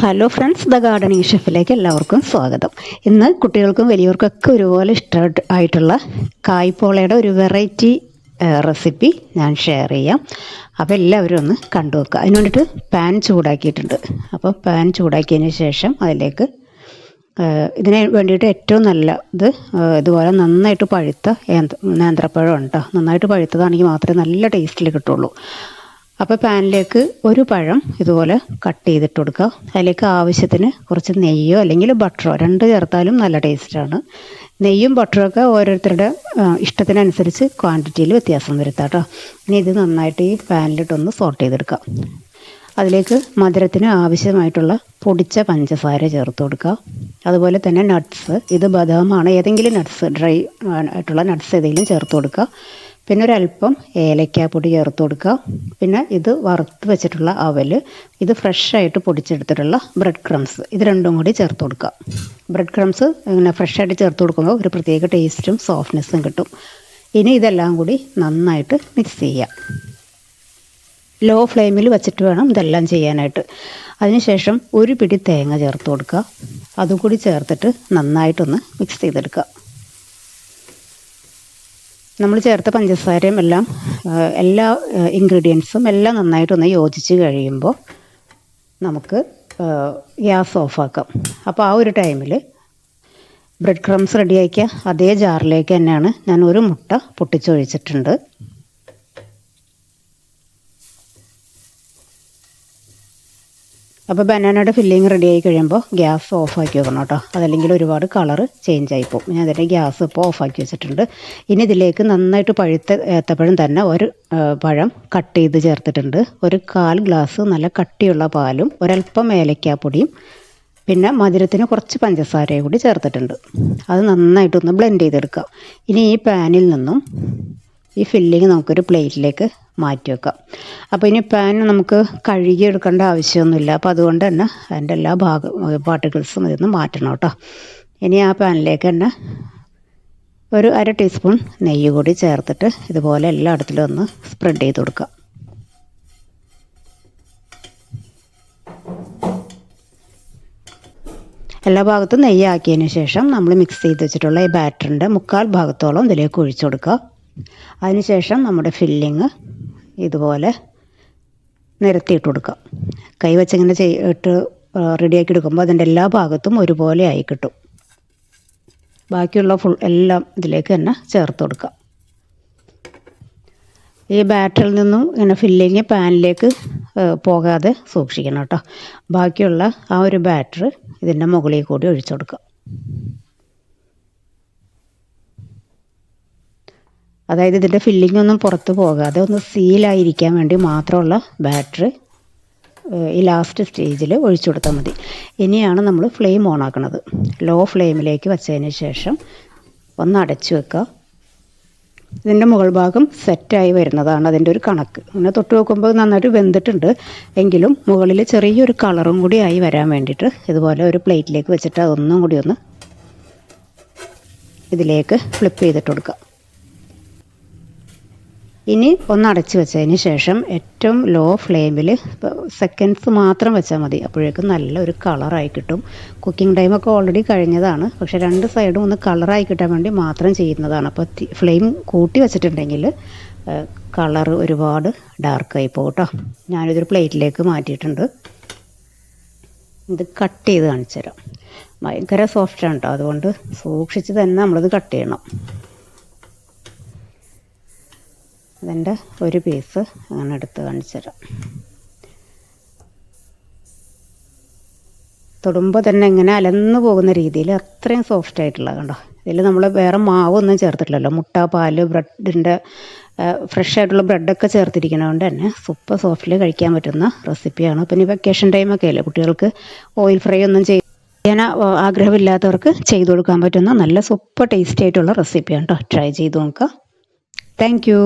Hello friends, the gardening ഷെഫിലേക്ക് എല്ലാവർക്കും സ്വാഗതം. ഇന്ന് കുട്ടികൾക്കും വലിയവർക്കൊക്കെ ഒരുപോലെ ഇഷ്ടമായിട്ടുള്ള കായ്പോളയുടെ ഒരു വെറൈറ്റി റെസിപ്പി ഞാൻ ഷെയർ ചെയ്യാം. അപ്പോൾ എല്ലാവരും ഒന്ന് കണ്ടു വെക്കുക. അതിന് വേണ്ടിയിട്ട് പാൻ ചൂടാക്കിയിട്ടുണ്ട്. അപ്പോൾ പാൻ ചൂടാക്കിയതിന് ശേഷം അതിലേക്ക് ഇതിന് വേണ്ടിയിട്ട് ഏറ്റവും നല്ല ഇതുപോലെ നന്നായിട്ട് പഴുത്ത നേന്ത്രപ്പഴം ഉണ്ടോ, നന്നായിട്ട് പഴുത്തതാണെങ്കിൽ മാത്രമേ നല്ല ടേസ്റ്റിൽ കിട്ടുള്ളൂ. അപ്പോൾ പാനിലേക്ക് ഒരു പഴം ഇതുപോലെ കട്ട് ചെയ്തിട്ട് കൊടുക്കുക. അതിലേക്ക് ആവശ്യത്തിന് കുറച്ച് നെയ്യോ അല്ലെങ്കിൽ ബട്ടറോ രണ്ട് ചേർത്താലും നല്ല ടേസ്റ്റാണ്. നെയ്യും ബട്ടറൊക്കെ ഓരോരുത്തരുടെ ഇഷ്ടത്തിനനുസരിച്ച് ക്വാണ്ടിറ്റിയിൽ വ്യത്യാസം വരുത്താം കേട്ടോ. ഇനി ഇത് നന്നായിട്ട് ഈ പാനിലിട്ടൊന്ന് സോട്ട് ചെയ്തെടുക്കുക. അതിലേക്ക് മധുരത്തിന് ആവശ്യമായിട്ടുള്ള പൊടിച്ച പഞ്ചസാര ചേർത്ത് കൊടുക്കുക. അതുപോലെ തന്നെ നട്ട്സ്, ഇത് ബദാമാണ്, ഏതെങ്കിലും നട്ട്സ് ഡ്രൈ ആയിട്ടുള്ള നട്ട്സ് ഏതെങ്കിലും ചേർത്ത് കൊടുക്കുക. പിന്നെ ഒരല്പം ഏലക്കാപ്പൊടി ചേർത്ത് കൊടുക്കുക. പിന്നെ ഇത് വറുത്ത് വെച്ചിട്ടുള്ള അവൽ, ഇത് ഫ്രഷായിട്ട് പൊടിച്ചെടുത്തിട്ടുള്ള ബ്രെഡ് ക്രംസ്, ഇത് രണ്ടും കൂടി ചേർത്ത് കൊടുക്കുക. ബ്രെഡ് ക്രംസ് ഇങ്ങനെ ഫ്രഷായിട്ട് ചേർത്ത് കൊടുക്കുമ്പോൾ ഒരു പ്രത്യേക ടേസ്റ്റും സോഫ്റ്റ്നെസ്സും കിട്ടും. ഇനി ഇതെല്ലാം കൂടി നന്നായിട്ട് മിക്സ് ചെയ്യുക. ലോ ഫ്ലെയിമിൽ വെച്ചിട്ട് വേണം ഇതെല്ലാം ചെയ്യാനായിട്ട്. അതിനുശേഷം ഒരു പിടി തേങ്ങ ചേർത്ത് കൊടുക്കുക. അതുകൂടി ചേർത്തിട്ട് നന്നായിട്ടൊന്ന് മിക്സ് ചെയ്തെടുക്കുക. നമ്മൾ ചേർത്ത പഞ്ചസാരയും എല്ലാം എല്ലാ ഇൻഗ്രീഡിയൻസും എല്ലാം നന്നായിട്ടൊന്ന് യോജിച്ച് കഴിയുമ്പോൾ നമുക്ക് ഗ്യാസ് ഓഫാക്കാം. അപ്പോൾ ആ ഒരു ടൈമിൽ ബ്രെഡ് ക്രംസ് റെഡിയാക്കിയ അതേ ജാറിലേക്ക് തന്നെയാണ് ഞാൻ ഒരു മുട്ട പൊട്ടിച്ചൊഴിച്ചിട്ടുണ്ട്. അപ്പോൾ ബനാനയുടെ ഫില്ലിങ് റെഡി ആയി കഴിയുമ്പോൾ ഗ്യാസ് ഓഫാക്കി വെക്കണം കേട്ടോ, അതല്ലെങ്കിൽ ഒരുപാട് കളറ് ചേഞ്ച് ആയിപ്പോവും. ഞാൻ അതിൻ്റെ ഗ്യാസ് ഇപ്പോൾ ഓഫാക്കി വെച്ചിട്ടുണ്ട്. ഇനി ഇതിലേക്ക് നന്നായിട്ട് പഴുത്ത ഏത്തപ്പഴം തന്നെ ഒരു പഴം കട്ട് ചെയ്ത് ചേർത്തിട്ടുണ്ട്. ഒരു 1/4 ഗ്ലാസ് നല്ല കട്ടിയുള്ള പാലും ഒരല്പം ഏലക്കാപ്പൊടിയും പിന്നെ മധുരത്തിന് കുറച്ച് പഞ്ചസാരയും കൂടി ചേർത്തിട്ടുണ്ട്. അത് നന്നായിട്ടൊന്ന് ബ്ലെൻഡ് ചെയ്തെടുക്കുക. ഇനി ഈ പാനിൽ നിന്നും ഈ ഫില്ലിങ് നമുക്കൊരു പ്ലേറ്റിലേക്ക് മാറ്റി വെക്കാം. അപ്പോൾ ഇനി പാൻ നമുക്ക് കഴുകിയെടുക്കേണ്ട ആവശ്യമൊന്നുമില്ല. അപ്പോൾ അതുകൊണ്ട് തന്നെ അതിൻ്റെ എല്ലാ പാർട്ടിക്കിൾസും ഇതിന്ന് മാറ്റണം കേട്ടോ. ഇനി ആ പാനിലേക്ക് തന്നെ ഒരു 1/2 ടീസ്പൂൺ നെയ്യ് കൂടി ചേർത്തിട്ട് ഇതുപോലെ എല്ലായിടത്തിലും ഒന്ന് സ്പ്രെഡ് ചെയ്ത് കൊടുക്കുക. എല്ലാ ഭാഗത്തും നെയ്യ് ആക്കിയതിന് ശേഷം നമ്മൾ മിക്സ് ചെയ്ത് വെച്ചിട്ടുള്ള ഈ ബാറ്ററിൻ്റെ 1/4 ഭാഗത്തോളം ഇതിലേക്ക് ഒഴിച്ചു കൊടുക്കുക. അതിനുശേഷം നമ്മുടെ ഫില്ലിങ് ഇതുപോലെ നിരത്തിയിട്ട് കൊടുക്കുക. കൈവച്ചിങ്ങനെ ഇട്ട് റെഡിയാക്കി എടുക്കുമ്പോൾ അതിൻ്റെ എല്ലാ ഭാഗത്തും ഒരുപോലെ ആയി കിട്ടും. ബാക്കിയുള്ള എല്ലാം ഇതിലേക്ക് തന്നെ ചേർത്ത് കൊടുക്കുക. ഈ ബാറ്ററിൽ നിന്നും ഇങ്ങനെ ഫില്ലിങ് പാനിലേക്ക് പോകാതെ സൂക്ഷിക്കണം കേട്ടോ. ബാക്കിയുള്ള ആ ഒരു ബാറ്റർ ഇതിൻ്റെ മുകളിൽ കൂടി ഒഴിച്ചു കൊടുക്കുക. അതായത് ഇതിൻ്റെ ഫില്ലിംഗ് ഒന്നും പുറത്ത് പോകാതെ ഒന്ന് സീലായിരിക്കാൻ വേണ്ടി മാത്രമുള്ള ബാറ്ററി ഈ ലാസ്റ്റ് സ്റ്റേജിൽ ഒഴിച്ചു കൊടുത്താൽ മതി. ഇനിയാണ് നമ്മൾ ഫ്ലെയിം ഓൺ ആക്കുന്നത്. ലോ ഫ്ലെയിമിലേക്ക് വെച്ചതിന് ശേഷം ഒന്ന് അടച്ചു വെക്കുക. ഇതിൻ്റെ മുകൾ ഭാഗം സെറ്റായി വരുന്നതാണ് അതിൻ്റെ ഒരു കണക്ക്. അങ്ങനെ തൊട്ട് നോക്കുമ്പോൾ നന്നായിട്ട് വെന്തിട്ടുണ്ട്, എങ്കിലും മുകളിൽ ചെറിയൊരു കളറും കൂടി ആയി വരാൻ വേണ്ടിയിട്ട് ഇതുപോലെ ഒരു പ്ലേറ്റിലേക്ക് വെച്ചിട്ട് അതൊന്നും കൂടി ഒന്ന് ഇതിലേക്ക് ഫ്ലിപ്പ് ചെയ്തിട്ട് കൊടുക്കുക. ഇനി ഒന്ന് അടച്ച് വെച്ചതിന് ശേഷം ഏറ്റവും ലോ ഫ്ലെയിമിൽ സെക്കൻഡ്സ് മാത്രം വെച്ചാൽ മതി. അപ്പോഴേക്കും നല്ലൊരു കളറായി കിട്ടും. കുക്കിംഗ് ടൈമൊക്കെ ഓൾറെഡി കഴിഞ്ഞതാണ്, പക്ഷേ രണ്ട് സൈഡും ഒന്ന് കളറായി കിട്ടാൻ വേണ്ടി മാത്രം ചെയ്യുന്നതാണ്. അപ്പോൾ ഫ്ലെയിം കൂട്ടി വെച്ചിട്ടുണ്ടെങ്കിൽ കളർ ഒരുപാട് ഡാർക്കായി പോകും കേട്ടോ. ഞാനിതൊരു പ്ലേറ്റിലേക്ക് മാറ്റിയിട്ടുണ്ട്. ഇത് കട്ട് ചെയ്ത് കാണിച്ചു തരാം. ഭയങ്കര സോഫ്റ്റാണ് കേട്ടോ, അതുകൊണ്ട് സൂക്ഷിച്ച് തന്നെ നമ്മളിത് കട്ട് ചെയ്യണം. അതിൻ്റെ ഒരു പീസ് അങ്ങനെ എടുത്ത് കാണിച്ചു തരാം. തൊടുമ്പോൾ തന്നെ ഇങ്ങനെ അലന്നു പോകുന്ന രീതിയിൽ അത്രയും സോഫ്റ്റ് ആയിട്ടുള്ള കണ്ടോ. ഇതിൽ നമ്മൾ വേറെ മാവൊന്നും ചേർത്തിട്ടില്ലല്ലോ. മുട്ട, പാല്, ബ്രെഡിൻ്റെ ഫ്രഷ് ആയിട്ടുള്ള ബ്രെഡൊക്കെ ചേർത്തിരിക്കുന്നതുകൊണ്ട് തന്നെ സൂപ്പർ സോഫ്റ്റിൽ കഴിക്കാൻ പറ്റുന്ന റെസിപ്പിയാണ്. പിന്നെ വെക്കേഷൻ ടൈമൊക്കെ അല്ലേ, കുട്ടികൾക്ക് ഓയിൽ ഫ്രൈ ഒന്നും ചെയ്യാൻ ആഗ്രഹമില്ലാത്തവർക്ക് ചെയ്തു കൊടുക്കാൻ പറ്റുന്ന നല്ല സൂപ്പർ ടേസ്റ്റി ആയിട്ടുള്ള റെസിപ്പിയാണ് കേട്ടോ. ട്രൈ ചെയ്ത് നോക്കുക. Thank you.